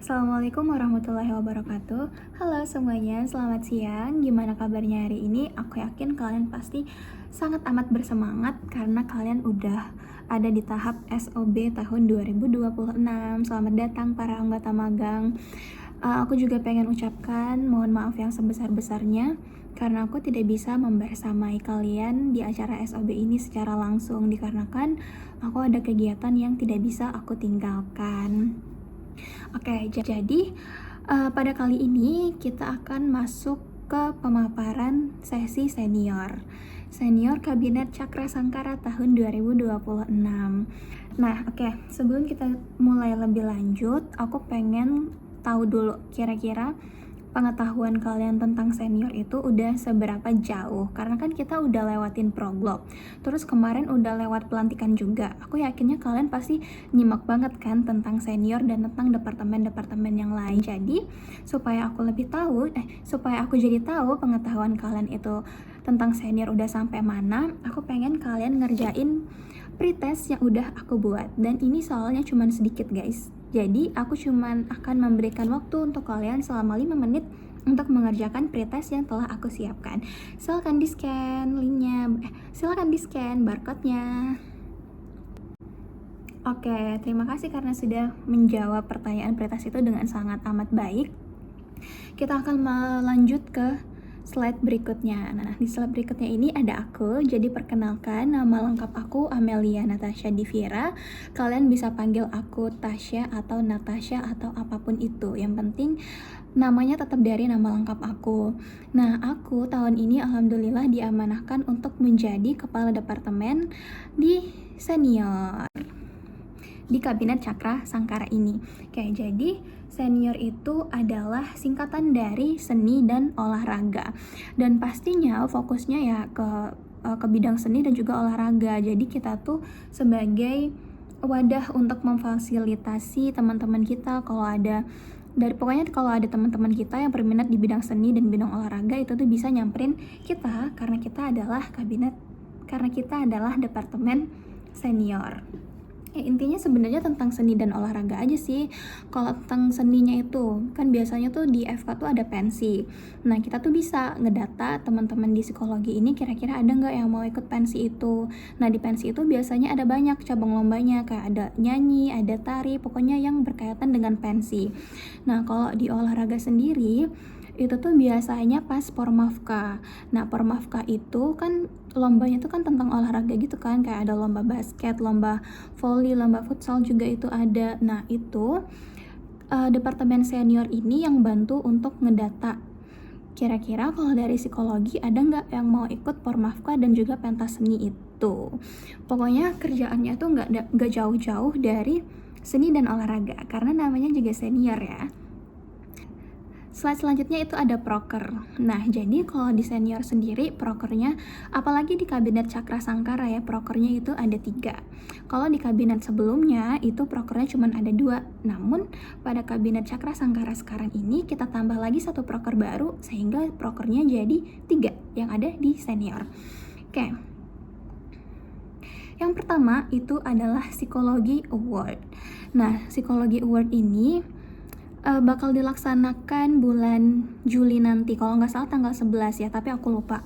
Assalamualaikum warahmatullahi wabarakatuh. Halo semuanya, selamat siang. Gimana kabarnya hari ini? Aku yakin kalian pasti sangat amat bersemangat karena kalian udah ada di tahap SOB tahun 2026. Selamat datang para anggota magang. Aku juga pengen ucapkan mohon maaf yang sebesar-besarnya karena aku tidak bisa membersamai kalian di acara SOB ini secara langsung dikarenakan aku ada kegiatan yang tidak bisa aku tinggalkan. Oke, jadi pada kali ini kita akan masuk ke pemaparan sesi Senior Kabinet Cakra Sangkara tahun 2026. Nah, oke, sebelum kita mulai lebih lanjut, aku pengen tahu dulu kira-kira pengetahuan kalian tentang senior itu udah seberapa jauh, karena kan kita udah lewatin proglob, terus kemarin udah lewat pelantikan juga. Aku yakinnya kalian pasti nyimak banget kan tentang senior dan tentang departemen-departemen yang lain. Jadi supaya aku jadi tahu pengetahuan kalian itu tentang senior udah sampai mana, aku pengen kalian ngerjain pretest yang udah aku buat. Dan ini soalnya cuman sedikit guys, jadi aku cuman akan memberikan waktu untuk kalian selama 5 menit untuk mengerjakan pretest yang telah aku siapkan. Silakan di-scan linknya, silakan di-scan barcode-nya. Oke, terima kasih karena sudah menjawab pertanyaan pretest itu dengan sangat amat baik. Kita akan melanjut ke slide berikutnya. Nah, di slide berikutnya ini ada aku. Jadi perkenalkan, nama lengkap aku Amelia Natasha Divira. Kalian bisa panggil aku Tasya atau Natasha atau apapun itu. Yang penting namanya tetap dari nama lengkap aku. Nah, aku tahun ini alhamdulillah diamanahkan untuk menjadi kepala departemen di senior di Kabinet Cakra Sangkara ini. Oke, jadi senior itu adalah singkatan dari seni dan olahraga. Dan pastinya fokusnya ya ke bidang seni dan juga olahraga. Jadi kita tuh sebagai wadah untuk memfasilitasi teman-teman kita kalau ada kalau ada teman-teman kita yang berminat di bidang seni dan bidang olahraga, itu tuh bisa nyamperin kita karena kita adalah departemen senior. Intinya sebenarnya tentang seni dan olahraga aja sih. Kalau tentang seninya itu kan biasanya tuh di FK tuh ada pensi. Nah, kita tuh bisa ngedata teman-teman di psikologi ini kira-kira ada nggak yang mau ikut pensi itu. Nah, di pensi itu biasanya ada banyak cabang lombanya, kayak ada nyanyi, ada tari, pokoknya yang berkaitan dengan pensi. Nah, kalau di olahraga sendiri itu tuh biasanya pas Pormafka. Nah, Pormafka itu kan lombanya tuh kan tentang olahraga gitu kan, kayak ada lomba basket, lomba volley, lomba futsal juga itu ada. Nah, itu departemen senior ini yang bantu untuk ngedata kira-kira kalau dari psikologi ada nggak yang mau ikut Pormafka dan juga pentas seni itu. Pokoknya kerjaannya tuh nggak jauh-jauh dari seni dan olahraga karena namanya juga senior ya. Slide selanjutnya itu ada proker. Nah, jadi kalau di senior sendiri prokernya, apalagi di Kabinet Cakra Sangkara ya, prokernya itu ada 3. Kalau di kabinet sebelumnya itu prokernya cuma ada 2. Namun pada Kabinet Cakra Sangkara sekarang ini kita tambah lagi 1 proker baru sehingga prokernya jadi 3 yang ada di senior. Oke. Yang pertama itu adalah Psikologi Award. Nah, Psikologi Award ini bakal dilaksanakan bulan Juli nanti, kalau nggak salah tanggal 11 ya, tapi aku lupa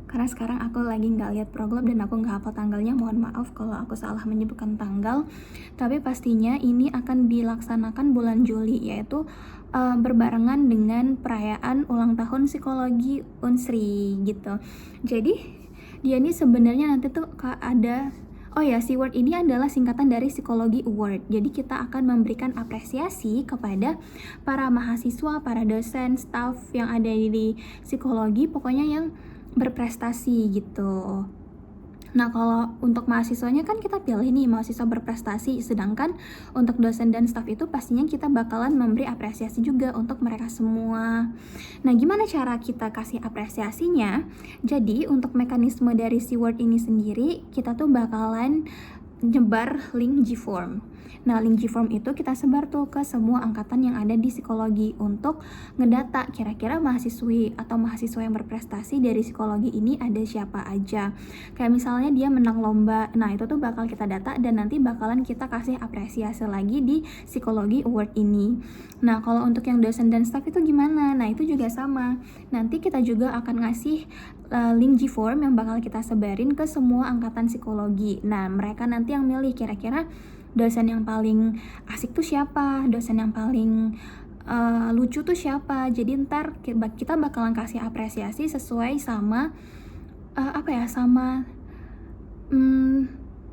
karena sekarang aku lagi nggak lihat proglob dan aku nggak hafal tanggalnya. Mohon maaf kalau aku salah menyebutkan tanggal, tapi pastinya ini akan dilaksanakan bulan Juli, yaitu berbarengan dengan perayaan ulang tahun psikologi Unsri gitu. Jadi dia ini sebenarnya nanti tuh ada Award ini adalah singkatan dari Psikologi Award. Jadi kita akan memberikan apresiasi kepada para mahasiswa, para dosen, staff yang ada di psikologi, pokoknya yang berprestasi gitu. Nah, kalau untuk mahasiswanya kan kita pilih nih mahasiswa berprestasi, sedangkan untuk dosen dan staf itu pastinya kita bakalan memberi apresiasi juga untuk mereka semua. Nah, gimana cara kita kasih apresiasinya? Jadi, untuk mekanisme dari Seaward ini sendiri, kita tuh bakalan nyebar link Gform. Nah, link G-form itu kita sebar tuh ke semua angkatan yang ada di psikologi untuk ngedata kira-kira mahasiswi atau mahasiswa yang berprestasi dari psikologi ini ada siapa aja. Kayak misalnya dia menang lomba, nah itu tuh bakal kita data dan nanti bakalan kita kasih apresiasi lagi di psikologi award ini. Nah, kalau untuk yang dosen dan staff itu gimana? Nah, itu juga sama. Nanti kita juga akan ngasih link G-form yang bakal kita sebarin ke semua angkatan psikologi. Nah, mereka nanti yang milih kira-kira dosen yang paling asik tuh siapa, dosen yang paling lucu tuh siapa. Jadi ntar kita bakalan kasih apresiasi sesuai sama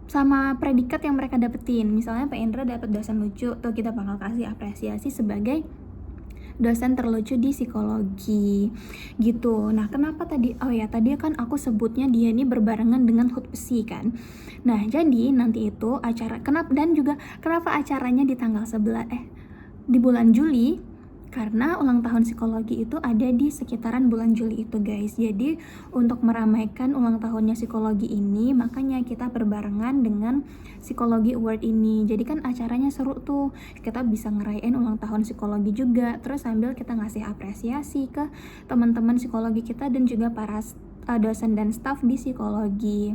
sama predikat yang mereka dapetin. Misalnya Pak Indra dapet dosen lucu, tuh kita bakal kasih apresiasi sebagai dosen terlucu di psikologi gitu. Nah, kenapa tadi tadi kan aku sebutnya dia ini berbarengan dengan HUT PSI kan. Nah, jadi nanti itu acara kenapa acaranya di tanggal 11 di bulan Juli? Karena ulang tahun psikologi itu ada di sekitaran bulan Juli itu, guys. Jadi untuk meramaikan ulang tahunnya psikologi ini, makanya kita berbarengan dengan psikologi award ini. Jadi kan acaranya seru tuh, kita bisa ngerayain ulang tahun psikologi juga, terus sambil kita ngasih apresiasi ke teman-teman psikologi kita dan juga para dosen dan staf di psikologi.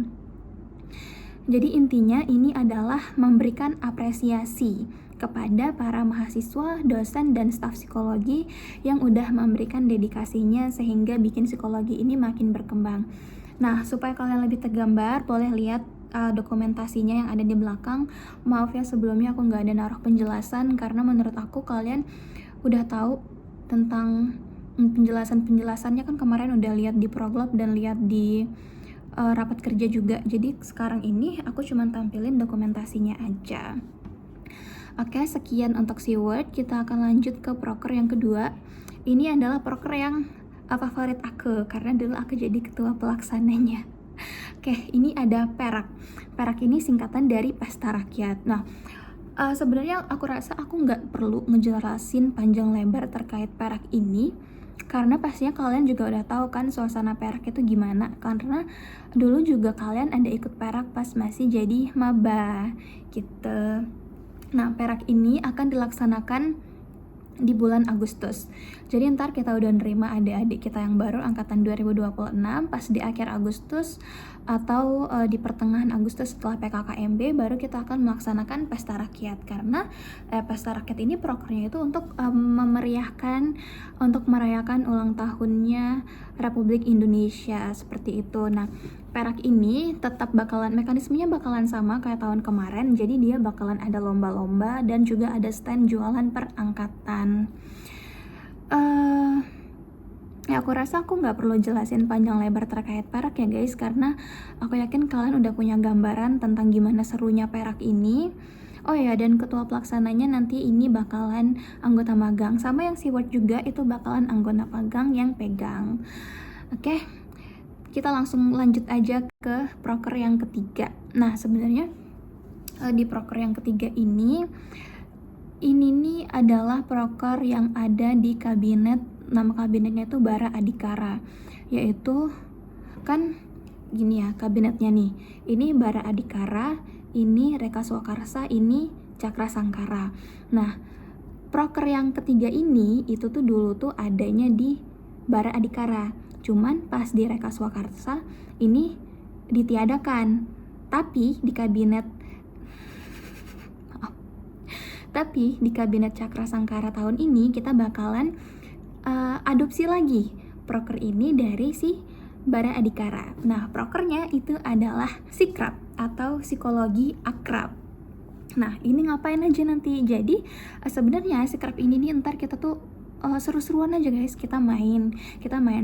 Jadi intinya ini adalah memberikan apresiasi kepada para mahasiswa, dosen, dan staf psikologi yang udah memberikan dedikasinya sehingga bikin psikologi ini makin berkembang. Nah, supaya kalian lebih tergambar, boleh lihat dokumentasinya yang ada di belakang. Maaf ya sebelumnya aku nggak ada naruh penjelasan karena menurut aku kalian udah tahu tentang penjelasannya kan kemarin udah lihat di Proglab dan lihat di rapat kerja juga. Jadi sekarang ini aku cuma tampilin dokumentasinya aja. Oke, sekian untuk SeaWorld. Kita akan lanjut ke proker yang kedua. Ini adalah proker yang favorit aku karena dulu aku jadi ketua pelaksananya. Oke, ini ada Perak. Perak ini singkatan dari Pesta Rakyat. Nah, sebenarnya aku rasa aku nggak perlu ngejelasin panjang lebar terkait Perak ini karena pastinya kalian juga udah tahu kan suasana Perak itu gimana, karena dulu juga kalian ada ikut Perak pas masih jadi maba gitu. Nah, Perak ini akan dilaksanakan di bulan Agustus. Jadi ntar kita udah nerima adik-adik kita yang baru angkatan 2026 pas di akhir Agustus atau di pertengahan Agustus setelah PKKMB baru kita akan melaksanakan Pesta Rakyat. Karena Pesta Rakyat ini prokernya itu untuk merayakan ulang tahunnya Republik Indonesia seperti itu. Nah, Perak ini tetap mekanismenya bakalan sama kayak tahun kemarin. Jadi dia bakalan ada lomba-lomba dan juga ada stand jualan per angkatan. Aku rasa aku nggak perlu jelasin panjang lebar terkait Perak ya guys, karena aku yakin kalian udah punya gambaran tentang gimana serunya Perak ini. Oh ya, dan ketua pelaksananya nanti ini bakalan anggota magang, sama yang SeaWorld juga itu bakalan anggota magang yang pegang. Oke, kita langsung lanjut aja ke proker yang ketiga. Nah, sebenarnya di proker yang ketiga ini nih adalah proker yang ada di kabinet. Nama kabinetnya itu Bara Adhikara, yaitu kan gini ya kabinetnya nih. Ini Bara Adhikara, ini Reka Swakarsa, ini Cakra Sangkara. Nah, proker yang ketiga ini itu tuh dulu tuh adanya di Bara Adhikara. Cuman pas di Reka Swakarsa ini ditiadakan. Tapi di kabinet Cakra Sangkara tahun ini kita bakalan adopsi lagi proker ini dari si Bara Adhikara. Nah, prokernya itu adalah Sikrab atau psikologi akrab. Nah, ini ngapain aja nanti? Jadi sebenarnya Sikrab ini nih ntar kita tuh seru-seruan aja guys, kita main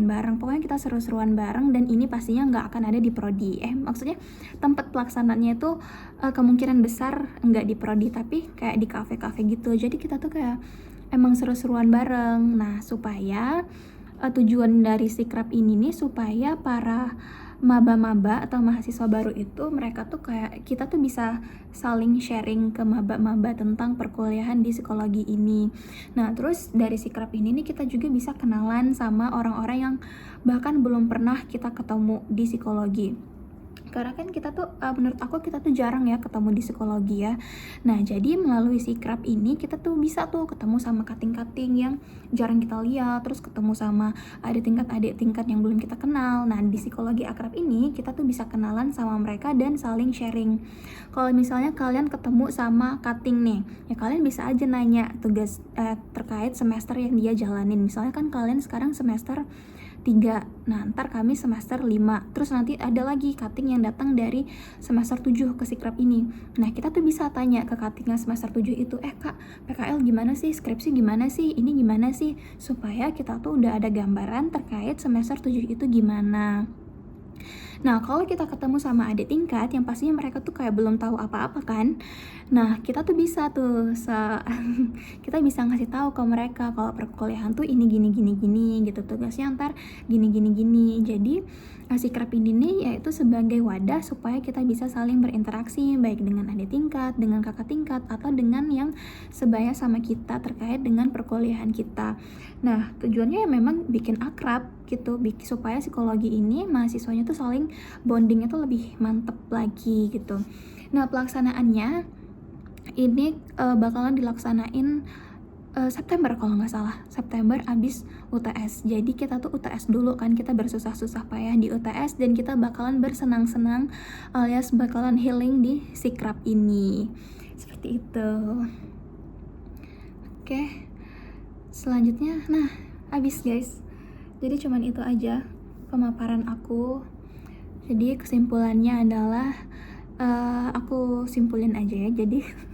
bareng, pokoknya kita seru-seruan bareng, dan ini pastinya nggak akan ada di prodi, maksudnya tempat pelaksanaannya itu kemungkinan besar nggak di prodi tapi kayak di kafe-kafe gitu. Jadi kita tuh kayak emang seru-seruan bareng. Nah, supaya tujuan dari Sikrab ini nih supaya para maba-maba atau mahasiswa baru itu mereka tuh kayak kita tuh bisa saling sharing ke maba-maba tentang perkuliahan di psikologi ini. Nah, terus dari Sikrab ini nih kita juga bisa kenalan sama orang-orang yang bahkan belum pernah kita ketemu di psikologi. Karena kan kita tuh menurut aku kita tuh jarang ya ketemu di psikologi ya. Nah, jadi melalui Sikrap ini kita tuh bisa tuh ketemu sama kating-kating yang jarang kita lihat, terus ketemu sama adik tingkat yang belum kita kenal. Nah, di psikologi akrab ini kita tuh bisa kenalan sama mereka dan saling sharing. Kalau misalnya kalian ketemu sama kating nih, ya kalian bisa aja nanya tugas terkait semester yang dia jalanin. Misalnya kan kalian sekarang semester 3. Nah, ntar kami semester 5. Terus nanti ada lagi cutting yang datang dari semester 7 ke Sikrap ini. Nah, kita tuh bisa tanya ke cutting yang semester 7 itu, Kak, PKL gimana sih? Skripsi gimana sih? Ini gimana sih? Supaya kita tuh udah ada gambaran terkait semester 7 itu gimana. Nah, kalau kita ketemu sama adik tingkat yang pastinya mereka tuh kayak belum tahu apa-apa kan. Nah, kita tuh bisa tuh kita bisa ngasih tahu ke mereka kalau perkuliahan tuh ini gini gini gini gitu, tugasnya ntar gini gini gini. Jadi Sikrap ini yaitu sebagai wadah supaya kita bisa saling berinteraksi baik dengan adik tingkat, dengan kakak tingkat, atau dengan yang sebaya sama kita terkait dengan perkuliahan kita. Nah, tujuannya ya memang bikin akrab gitu, supaya psikologi ini mahasiswanya tuh saling bondingnya tuh lebih mantep lagi gitu. Nah, pelaksanaannya ini bakalan dilaksanain September kalau nggak salah, September abis UTS. Jadi kita tuh UTS dulu kan, kita bersusah-susah payah di UTS dan kita bakalan bersenang-senang alias bakalan healing di Sikrap ini. Seperti itu. Oke, selanjutnya, nah abis guys. Jadi cuman itu aja pemaparan aku. Jadi kesimpulannya adalah aku simpulin aja ya. Jadi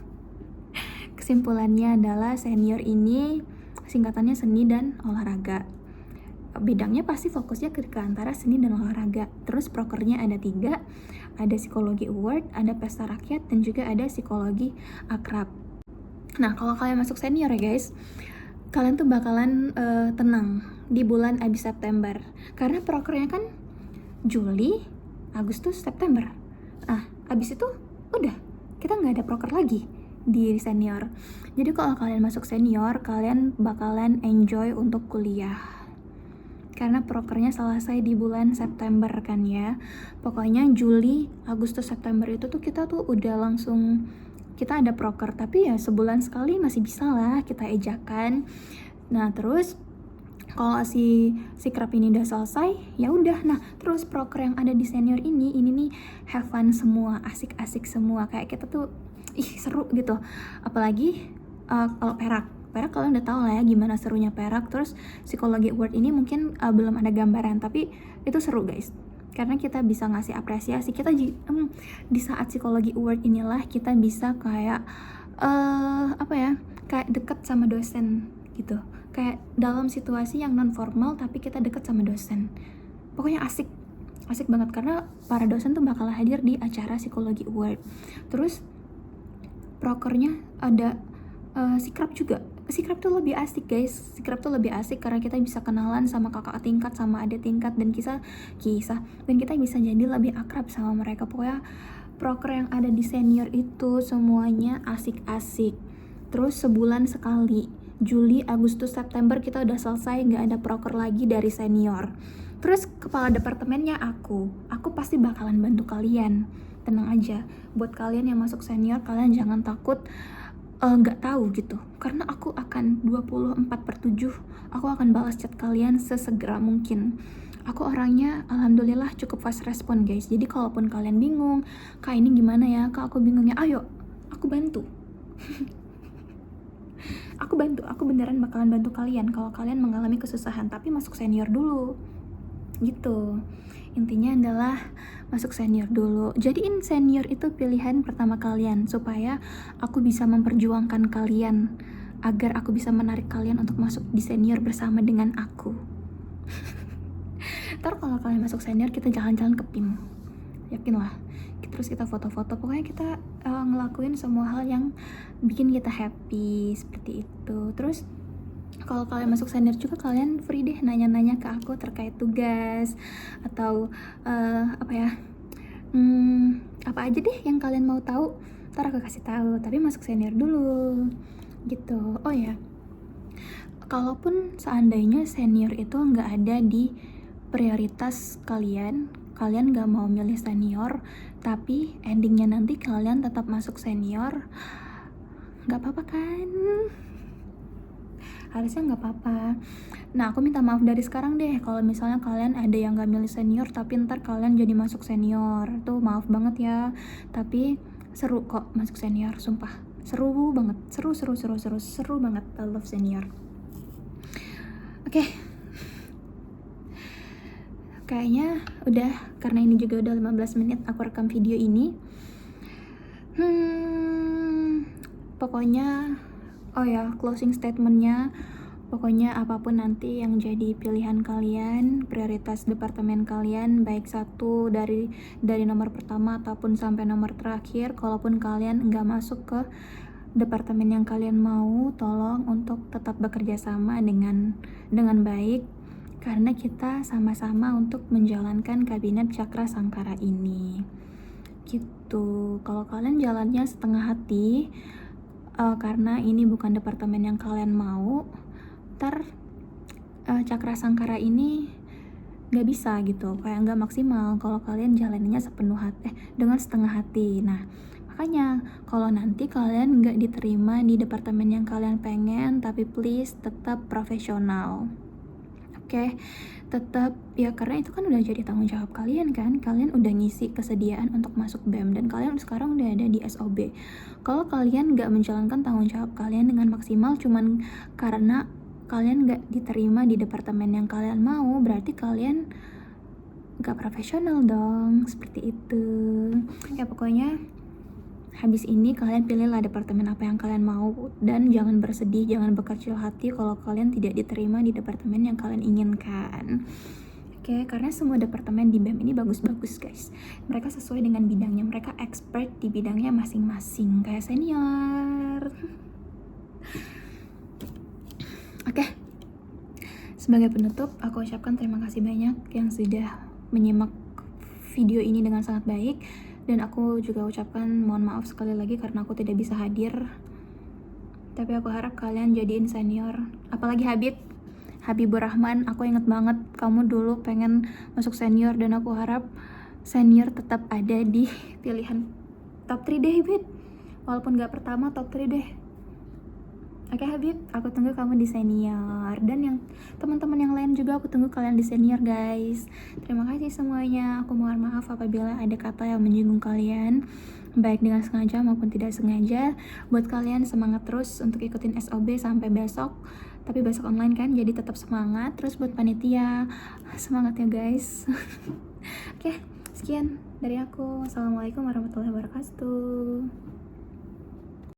kesimpulannya adalah senior ini singkatannya seni dan olahraga. Bidangnya pasti fokusnya ke antara seni dan olahraga. Terus prokernya ada 3, ada psikologi award, ada pesta rakyat, dan juga ada psikologi akrab. Nah, kalau kalian masuk senior ya guys, kalian tuh bakalan tenang di bulan abis September. Karena prokernya kan Juli, Agustus, September. Abis itu udah, kita nggak ada proker lagi di senior. Jadi kalau kalian masuk senior, kalian bakalan enjoy untuk kuliah. Karena prokernya selesai di bulan September kan ya. Pokoknya Juli, Agustus, September itu tuh kita tuh udah langsung, kita ada proker. Tapi ya sebulan sekali masih bisa lah kita ejakan. Nah, terus kalau si Sikrap ini udah selesai, ya udah. Nah, terus proker yang ada di senior ini nih have fun semua, asik-asik semua. Kayak kita tuh seru gitu. Apalagi kalau perak kalian udah tahu lah ya gimana serunya perak. Terus psikologi award ini mungkin belum ada gambaran, tapi itu seru guys. Karena kita bisa ngasih apresiasi. Kita di saat psikologi award inilah kita bisa kayak kayak deket sama dosen gitu. Kayak dalam situasi yang non formal tapi kita deket sama dosen. Pokoknya asik banget karena para dosen tuh bakal hadir di acara psikologi award. Terus prokernya ada Sikrap juga. Sikrap tuh lebih asik guys. Sikrap tuh lebih asik karena kita bisa kenalan sama kakak tingkat, sama adik tingkat, dan kisah dan kita bisa jadi lebih akrab sama mereka. Pokoknya proker yang ada di senior itu semuanya asik-asik. Terus sebulan sekali, Juli, Agustus, September kita udah selesai, nggak ada proker lagi dari senior. Terus kepala departemennya aku pasti bakalan bantu kalian. Tenang aja, buat kalian yang masuk senior, kalian jangan takut nggak tahu gitu, karena aku akan 24/7 aku akan balas chat kalian sesegera mungkin. Aku orangnya alhamdulillah cukup fast respon guys. Jadi kalaupun kalian bingung, Kak ini gimana ya, Kak aku bingungnya, ayo aku bantu. aku beneran bakalan bantu kalian kalau kalian mengalami kesusahan, tapi masuk senior dulu gitu. Intinya adalah masuk senior dulu. Jadiin senior itu pilihan pertama kalian supaya aku bisa memperjuangkan kalian, agar aku bisa menarik kalian untuk masuk di senior bersama dengan aku. Ntar kalau kalian masuk senior kita jalan-jalan ke PIM, yakinlah. Terus kita foto-foto, pokoknya kita ngelakuin semua hal yang bikin kita happy seperti itu. Terus kalau kalian masuk senior juga, kalian free deh nanya-nanya ke aku terkait tugas atau apa aja deh yang kalian mau tahu, ntar aku kasih tahu. Tapi masuk senior dulu gitu. Oh ya, kalaupun seandainya senior itu nggak ada di prioritas kalian, kalian gak mau milih senior, tapi endingnya nanti kalian tetap masuk senior, gak apa-apa kan? Harusnya nggak apa-apa. Nah, aku minta maaf dari sekarang deh kalau misalnya kalian ada yang gak milih senior tapi ntar kalian jadi masuk senior. Tuh maaf banget ya. Tapi seru kok masuk senior, sumpah. Seru banget. Seru banget. I love senior. Oke. Kayaknya udah, karena ini juga udah 15 menit aku rekam video ini. Pokoknya closing statementnya, pokoknya apapun nanti yang jadi pilihan kalian, prioritas departemen kalian, baik satu dari nomor pertama ataupun sampai nomor terakhir, kalaupun kalian nggak masuk ke departemen yang kalian mau, tolong untuk tetap bekerja sama dengan baik, karena kita sama-sama untuk menjalankan kabinet Cakra Sangkara ini gitu. Kalau kalian jalannya setengah hati karena ini bukan departemen yang kalian mau, ntar Cakra Sangkara ini gak bisa gitu, kayak gak maksimal kalau kalian jalannya dengan setengah hati. Nah, makanya kalau nanti kalian gak diterima di departemen yang kalian pengen, tapi please tetap profesional. Oke, tetap ya, karena itu kan udah jadi tanggung jawab kalian kan. Kalian udah ngisi kesediaan untuk masuk BEM dan kalian sekarang udah ada di SOB. Kalau kalian gak menjalankan tanggung jawab kalian dengan maksimal cuman karena kalian gak diterima di departemen yang kalian mau, berarti kalian gak profesional dong. Seperti itu ya. Pokoknya habis ini kalian pilihlah departemen apa yang kalian mau, dan jangan bersedih, jangan berkecil hati kalau kalian tidak diterima di departemen yang kalian inginkan. Oke, karena semua departemen di BEM ini bagus-bagus guys. Mereka sesuai dengan bidangnya, mereka expert di bidangnya masing-masing, kayak senior. Oke, sebagai penutup aku ucapkan terima kasih banyak yang sudah menyimak video ini dengan sangat baik. Dan aku juga ucapkan mohon maaf sekali lagi karena aku tidak bisa hadir. Tapi aku harap kalian jadiin senior. Apalagi Habibur Rahman, aku inget banget kamu dulu pengen masuk senior, dan aku harap senior tetap ada di pilihan top 3 deh Habib. Walaupun gak pertama, top 3 deh. Oke Habib, aku tunggu kamu di senior. Dan yang teman-teman yang lain juga aku tunggu kalian di senior guys. Terima kasih semuanya. Aku mohon maaf apabila ada kata yang menyinggung kalian, baik dengan sengaja maupun tidak sengaja. Buat kalian semangat terus untuk ikutin SOB sampai besok. Tapi besok online kan, jadi tetap semangat. Terus buat panitia, semangat ya guys. Oke, sekian dari aku. Assalamualaikum warahmatullahi wabarakatuh.